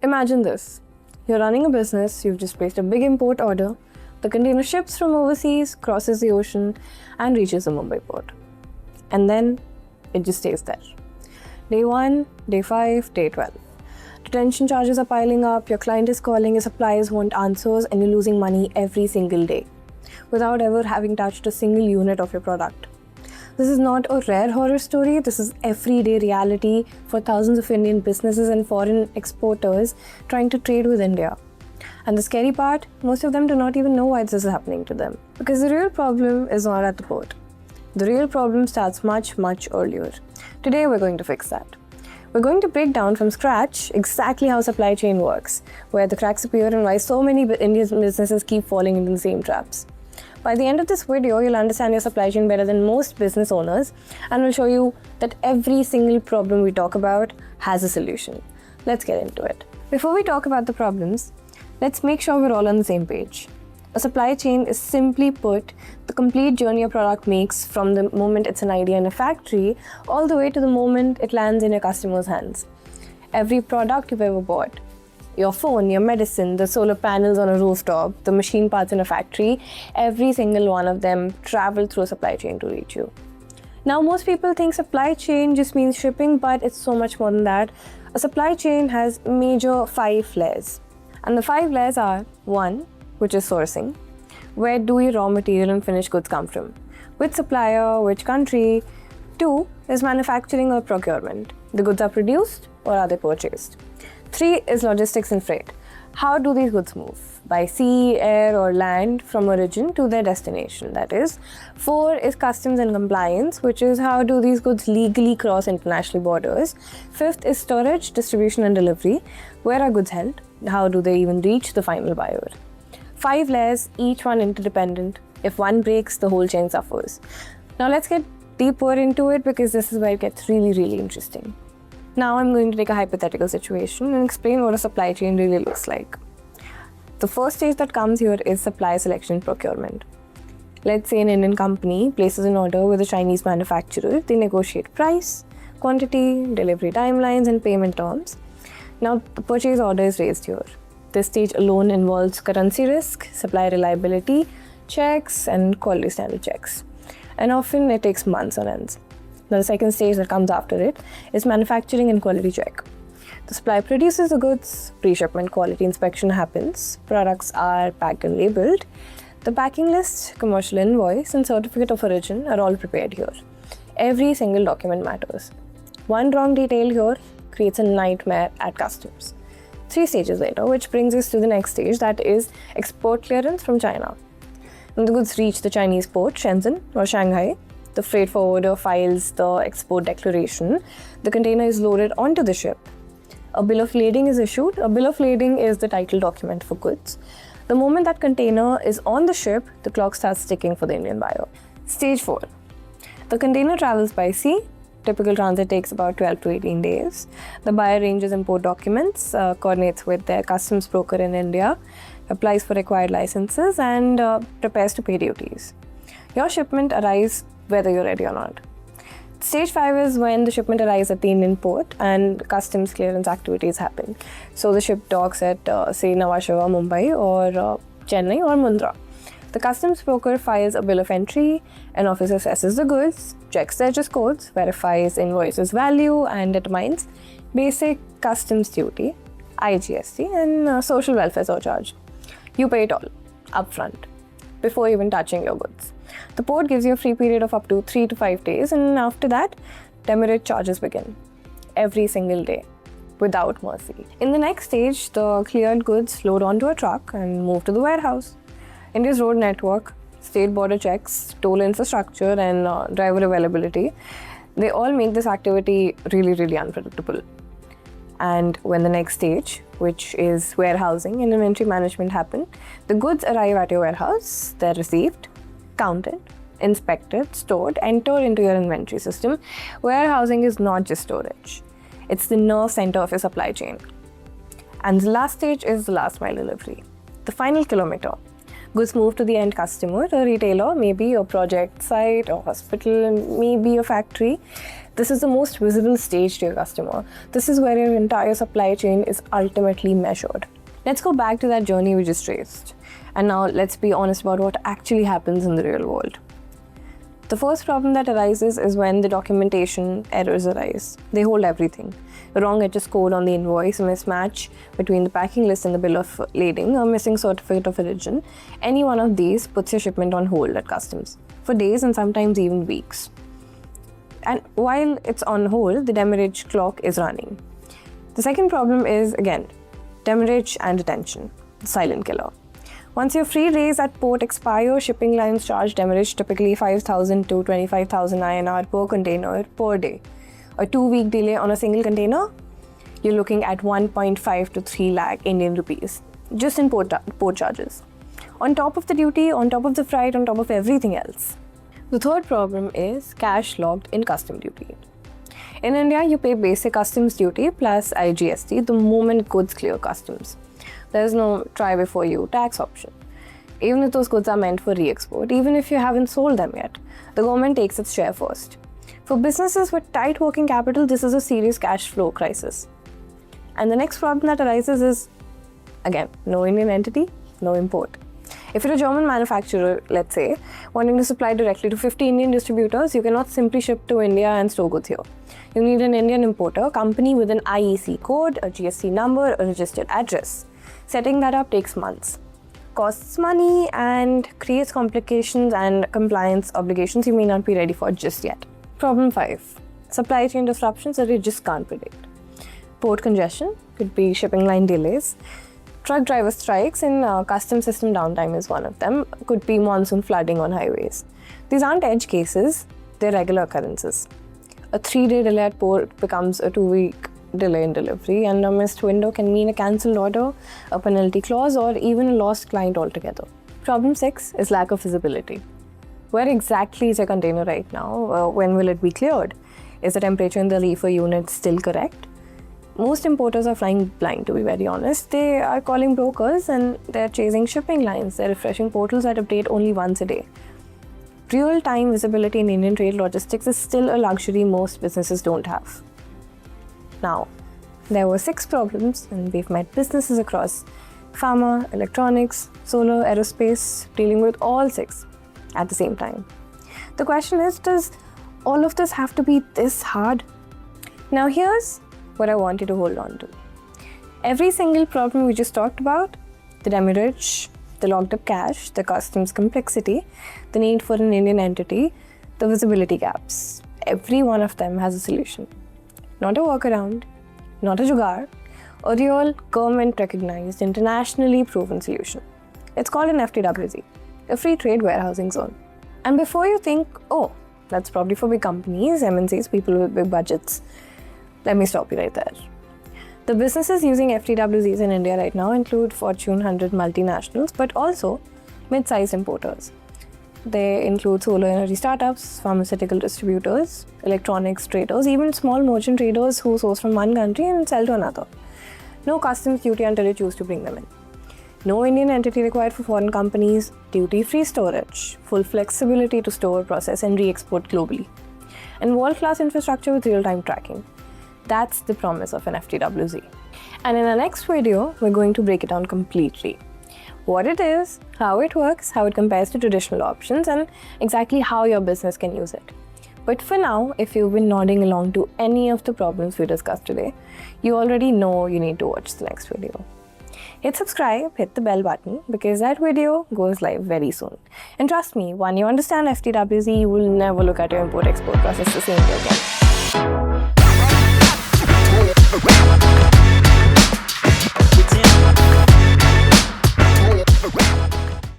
Imagine this. You're running a business, you've just placed a big import order, the container ships from overseas, crosses the ocean, and reaches the Mumbai port. And then it just stays there. Day 1, day 5, day 12. Detention charges are piling up, your client is calling, your suppliers want answers, and you're losing money every single day without ever having touched a single unit of your product. This is not a rare horror story, this is everyday reality for thousands of Indian businesses and foreign exporters trying to trade with India. And the scary part, most of them do not even know why this is happening to them. Because the real problem is not at the port. The real problem starts much, much earlier. Today we're going to fix that. We're going to break down from scratch exactly how supply chain works, where the cracks appear and why so many Indian businesses keep falling into the same traps. By the end of this video, you'll understand your supply chain better than most business owners, and we'll show you that every single problem we talk about has a solution. Let's get into it. Before we talk about the problems, let's make sure we're all on the same page. A supply chain is, simply put, the complete journey a product makes from the moment it's an idea in a factory all the way to the moment it lands in your customer's hands. Every product you've ever bought, your phone, your medicine, the solar panels on a rooftop, the machine parts in a factory, every single one of them travel through a supply chain to reach you. Now, most people think supply chain just means shipping, but it's so much more than that. A supply chain has major 5 layers. And the 5 layers are: 1, which is sourcing. Where do your raw material and finished goods come from? Which supplier, which country? 2 is manufacturing or procurement. The goods are produced or are they purchased? 3 is logistics and freight. How do these goods move? By sea, air, or land from origin to their destination, that is. 4 is customs and compliance, which is how do these goods legally cross international borders. 5th is storage, distribution, and delivery. Where are goods held? How do they even reach the final buyer? 5 layers, each one interdependent. If one breaks, the whole chain suffers. Now let's get deeper into it, because this is where it gets really, really interesting. Now I'm going to take a hypothetical situation and explain what a supply chain really looks like. The first stage that comes here is supply selection and procurement. Let's say an Indian company places an order with a Chinese manufacturer. They negotiate price, quantity, delivery timelines, and payment terms. Now the purchase order is raised here. This stage alone involves currency risk, supply reliability checks, and quality standard checks. And often it takes months on ends. Now the second stage that comes after it is manufacturing and quality check. The supplier produces the goods, pre-shipment quality inspection happens, products are packed and labeled. The packing list, commercial invoice, and certificate of origin are all prepared here. Every single document matters. One wrong detail here creates a nightmare at customs. 3 stages later, which brings us to the next stage, that is export clearance from China. When the goods reach the Chinese port, Shenzhen or Shanghai, the freight forwarder files the export declaration. The container is loaded onto the ship. A bill of lading is issued. A bill of lading is the title document for goods. The moment that container is on the ship, the clock starts ticking for the Indian buyer. Stage 4. The container travels by sea. Typical transit takes about 12 to 18 days. The buyer arranges import documents, coordinates with their customs broker in India, applies for required licenses, and prepares to pay duties. Your shipment arrives whether you're ready or not. Stage 5 is when the shipment arrives at the Indian port and customs clearance activities happen. So the ship docks at, say, Nhava Sheva, Mumbai, or Chennai, or Mundra. The customs broker files a bill of entry, an officer assesses the goods, checks the HS codes, verifies invoices value, and determines basic customs duty, IGST, and social welfare surcharge. You pay it all, upfront, before even touching your goods. The port gives you a free period of up to 3 to 5 days, and after that, demurrage charges begin. Every single day, without mercy. In the next stage, the cleared goods load onto a truck and move to the warehouse. India's road network, state border checks, toll infrastructure, and driver availability, they all make this activity really, really unpredictable. And when the next stage, which is warehousing and inventory management, happen, the goods arrive at your warehouse, they're received, counted, inspected, stored, entered into your inventory system. Warehousing is not just storage. It's the nerve center of your supply chain. And the last stage is the last mile delivery, the final kilometer. Goods move to the end customer, a retailer, maybe a project site, a hospital, maybe a factory. This is the most visible stage to your customer. This is where your entire supply chain is ultimately measured. Let's go back to that journey we just traced. And now let's be honest about what actually happens in the real world. The first problem that arises is when the documentation errors arise. They hold everything. A wrong HS code on the invoice, a mismatch between the packing list and the bill of lading, a missing certificate of origin. Any one of these puts your shipment on hold at customs for days and sometimes even weeks. And while it's on hold, the demurrage clock is running. The second problem is, again, demurrage and detention, the silent killer. Once your free days at port expire, shipping lines charge demurrage typically 5,000 to 25,000 INR per container per day. A 2-week delay on a single container, you're looking at 1.5 to 3 lakh Indian rupees, just in port charges. On top of the duty, on top of the freight, on top of everything else. The third problem is cash locked in custom duty. In India, you pay basic customs duty plus IGST the moment goods clear customs. There's no try before you tax option. Even if those goods are meant for re-export, even if you haven't sold them yet, the government takes its share first. For businesses with tight working capital, this is a serious cash flow crisis. And the next problem that arises is, again, no Indian entity, no import. If you're a German manufacturer, let's say, wanting to supply directly to 50 Indian distributors, you cannot simply ship to India and store goods here. You need an Indian importer, company with an IEC code, a GST number, a registered address. Setting that up takes months, costs money, and creates complications and compliance obligations you may not be ready for just yet. Problem 5. Supply chain disruptions that you just can't predict. Port congestion, could be shipping line delays. Truck driver strikes and custom system downtime is one of them. Could be monsoon flooding on highways. These aren't edge cases, they're regular occurrences. A 3-day delay at port becomes a 2-week delay in delivery, and a missed window can mean a cancelled order, a penalty clause, or even a lost client altogether. Problem 6 is lack of visibility. Where exactly is your container right now? When will it be cleared? Is the temperature in the reefer unit still correct? Most importers are flying blind, to be very honest. They are calling brokers and they're chasing shipping lines. They're refreshing portals that update only once a day. Real-time visibility in Indian trade logistics is still a luxury most businesses don't have. Now, there were 6 problems, and we've met businesses across pharma, electronics, solar, aerospace, dealing with all 6 at the same time. The question is, does all of this have to be this hard? Now here's what I want you to hold on to. Every single problem we just talked about, the demurrage, the locked up cash, the customs complexity, the need for an Indian entity, the visibility gaps, every one of them has a solution. Not a workaround, not a jugaad, a real government-recognized, internationally proven solution. It's called an FTWZ, a free trade warehousing zone. And before you think, oh, that's probably for big companies, MNCs, people with big budgets, let me stop you right there. The businesses using FTWZs in India right now include Fortune 100 multinationals, but also mid-sized importers. They include solar energy startups, pharmaceutical distributors, electronics traders, even small merchant traders who source from one country and sell to another. No customs duty until you choose to bring them in. No Indian entity required for foreign companies, duty-free storage, full flexibility to store, process, and re-export globally. And world-class infrastructure with real-time tracking. That's the promise of an FTWZ. And in our next video, we're going to break it down completely. What it is, how it works, how it compares to traditional options, and exactly how your business can use it. But for now, if you've been nodding along to any of the problems we discussed today, you already know you need to watch the next video. Hit subscribe, hit the bell button, because that video goes live very soon. And trust me, when you understand FTWZ, you will never look at your import-export process the same way again.